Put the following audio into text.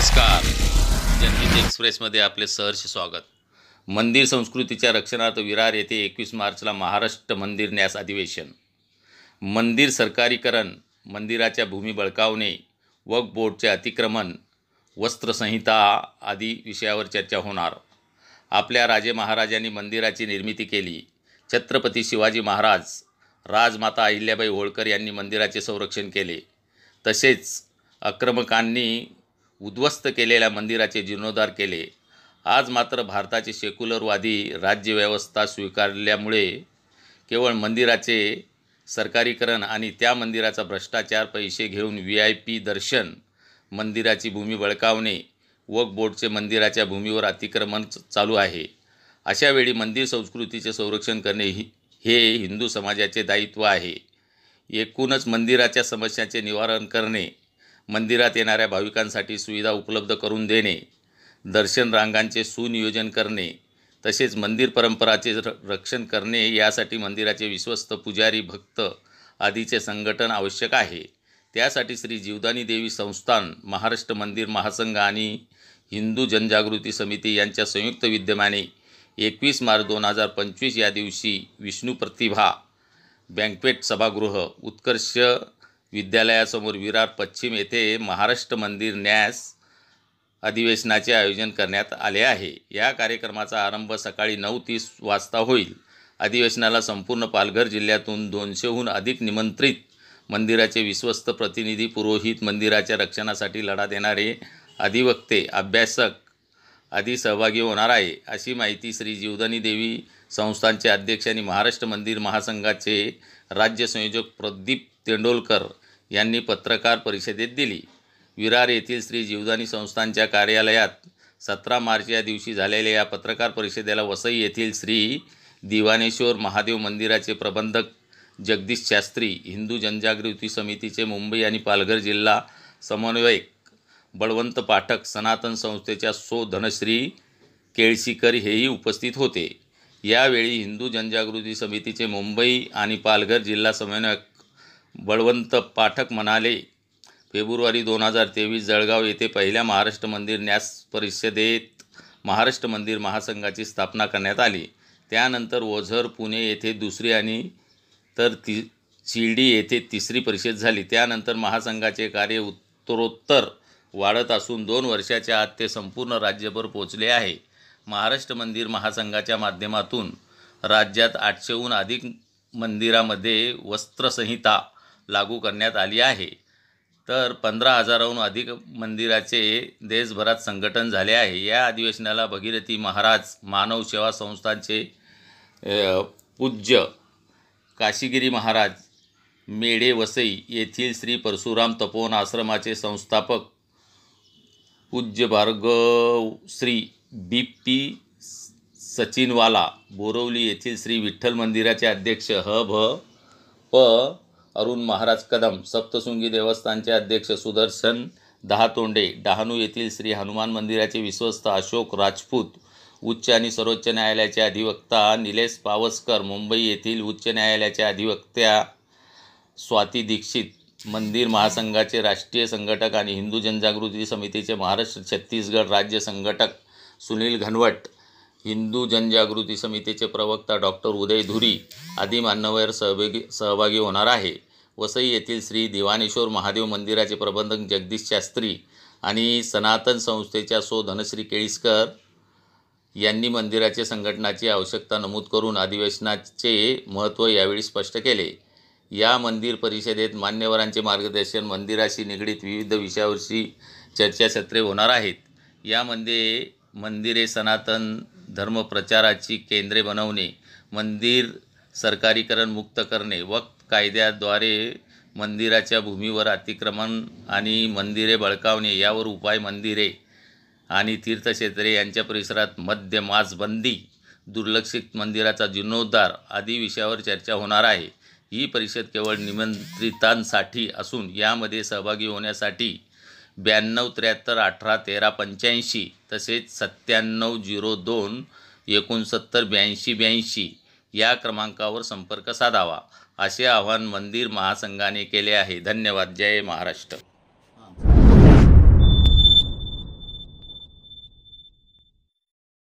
नमस्कार. जनहित एक्सप्रेसमध्ये आपले सहर्ष स्वागत. मंदिर संस्कृतीच्या रक्षणार्थ विरार येथे 21 मार्चला महाराष्ट्र मंदिर न्यास अधिवेशन. मंदिर सरकारीकरण, मंदिराच्या भूमी बळकावणे, वक्फ बोर्डचे अतिक्रमण, वस्त्रसंहिता आदी विषयावर चर्चा होणार. आपल्या राजे महाराजांनी मंदिराची निर्मिती केली. छत्रपती शिवाजी महाराज, राजमाता अहिल्याबाई होळकर यांनी मंदिराचे संरक्षण केले. तसेच आक्रमकांनी उद्ध्वस्त केलेल्या मंदिराचे जीर्णोद्धार केले. आज मात्र भारताचे सेक्युलरवादी राज्यव्यवस्था स्वीकारल्यामुळे केवळ मंदिराचे सरकारीकरण आणि त्या मंदिराचा भ्रष्टाचार, पैसे घेऊन VIP दर्शन, मंदिराची भूमी बळकावणे, वक्फ बोर्डचे मंदिराच्या भूमीवर अतिक्रमण चालू आहे. अशावेळी मंदिर संस्कृतीचे संरक्षण करणे हे हिंदू समाजाचे दायित्व आहे. एकूणच मंदिराच्या समस्यांचे निवारण करणे, मंदिरात येणाऱ्या भाविकांसाठी सुविधा उपलब्ध करून देणे, दर्शन रांगांचे सुनियोजन करणे, तसेच मंदिर परंपराचे रक्षण करणे यासाठी मंदिराचे विश्वस्त पुजारी, भक्त आदीचे संघटन आवश्यक आहे. त्यासाठी श्री जीवदानी देवी संस्थान, महाराष्ट्र मंदिर महासंघ आणि हिंदू जनजागृती समिती यांच्या संयुक्त विद्यमाने 21 मार्च 2025 या दिवशी विष्णू प्रतिभा बँक्वेट सभागृह, उत्कर्ष विद्यालयासमोर विरार पश्चिम येथे महाराष्ट्र मंदिर न्यास अधिवेशनाचे आयोजन करण्यात आले आहे. या कार्यक्रमाचा आरंभ सकाळी 9:30 वाजता होईल. अधिवेशनाला संपूर्ण पालघर जिल्ह्यातून 200हून अधिक निमंत्रित मंदिराचे विश्वस्त प्रतिनिधी, पुरोहित, मंदिराच्या रक्षणासाठी लढा देणारे अधिवक्ते, अभ्यासक आदी सहभागी होणार आहे, अशी माहिती श्री जीवदानी देवी संस्थानचे अध्यक्ष आणि महाराष्ट्र मंदिर महासंघाचे राज्य संयोजक प्रदीप तेंडोलकर यांनी पत्रकार परिषदेत दिली. विरार येथील श्री जीवदानी संस्थानच्या कार्यालयात 17 मार्च या दिवशी झालेल्या या पत्रकार परिषदेला वसई येथील श्री दिवानेश्वर महादेव मंदिराचे प्रबंधक जगदीश शास्त्री, हिंदू जनजागृती समितीचे मुंबई आणि पालघर जिल्हा समन्वयक बळवंत पाठक, सनातन संस्थेच्या धनश्री केळशीकर हेही उपस्थित होते. यावेळी हिंदू जनजागृती समितीचे मुंबई आणि पालघर जिल्हा समन्वयक बळवंत पाठक म्हणाले, फेब्रुवारी 2023 जळगाव येथे पहिल्या महाराष्ट्र मंदिर न्यास परिषदेत महाराष्ट्र मंदिर महासंघाची स्थापना करण्यात आली. त्यानंतर ओझर, पुणे येथे दुसरी आणि तर शिर्डी येथे तिसरी परिषद झाली. त्यानंतर महासंघाचे कार्य उत्तरोत्तर वाढत असून 2 वर्षाच्या आत ते संपूर्ण राज्यभर पोहोचले आहे. महाराष्ट्र मंदिर महासंघाच्या माध्यमातून राज्यात 800हून अधिक मंदिरामध्ये वस्त्रसंहिता लागू करण्यात आली आहे. तर 15,000हून अधिक मंदिराचे देशभरात संघटन झाले आहे. या अधिवेशनाला भगीरथी महाराज मानव सेवा संस्थानचे पूज्य काशीगिरी महाराज, मेढे वसई येथील श्री परशुराम तपोवन आश्रमाचे संस्थापक पूज्य भार्गवश्री BP सचिनवाला, बोरवली येथील श्री विठ्ठल मंदिराचे अध्यक्ष प. अरुण महाराज कदम, सप्तशृंगी देवस्थानचे अध्यक्ष सुदर्शन दहातोंडे, डहाणू येथील श्री हनुमान मंदिराचे विश्वस्त अशोक राजपूत, उच्च आणि सर्वोच्च न्यायालयाचे अधिवक्ता निलेश पावसकर, मुंबई येथील उच्च न्यायालयाच्या अधिवक्त्या स्वाती दीक्षित, मंदिर महासंघाचे राष्ट्रीय संघटक आणि हिंदू जनजागृती समितीचे महाराष्ट्र छत्तीसगड राज्य संघटक सुनील घनवट, हिंदू जनजागृती समितीचे प्रवक्ता डॉक्टर उदय धुरी आदी मान्यवर सहभागी होणार आहे. वसई येथील श्री दिवानेश्वर महादेव मंदिराचे प्रबंधक जगदीश शास्त्री आणि सनातन संस्थेच्या धनश्री केळशीकर यांनी मंदिराचे संघटनाची आवश्यकता नमूद करून अधिवेशनाचे महत्त्व यावेळी स्पष्ट केले. या मंदिर परिषदेत मान्यवरांचे मार्गदर्शन, मंदिराशी निगडीत विविध विषयावरची चर्चासत्रे होणार आहेत. यामध्ये मंदिरे सनातन धर्म प्रचाराची केंद्रे बनवणे, मंदिर सरकारीकरण मुक्त करणे, वक्फ कायद्याद्वारे मंदिराच्या भूमीवर अतिक्रमण आणि मंदिरे बळकावणे यावर उपाय, मंदिरे आणि तीर्थक्षेत्रे यांच्या परिसरात मद्यमांस बंदी, दुर्लक्षित मंदिराचा जीर्णोद्धार आदी विषयावर चर्चा होणार आहे. ही परिषद केवळ निमंत्रितांसाठी असून यामध्ये सहभागी होण्यासाठी 92 73 18 13 85 तसेच 9702 69 82 82 या क्रमांकावर संपर्क साधावा, असे आवाहन मंदिर महासंघाने केले आहे. धन्यवाद. जय महाराष्ट्र.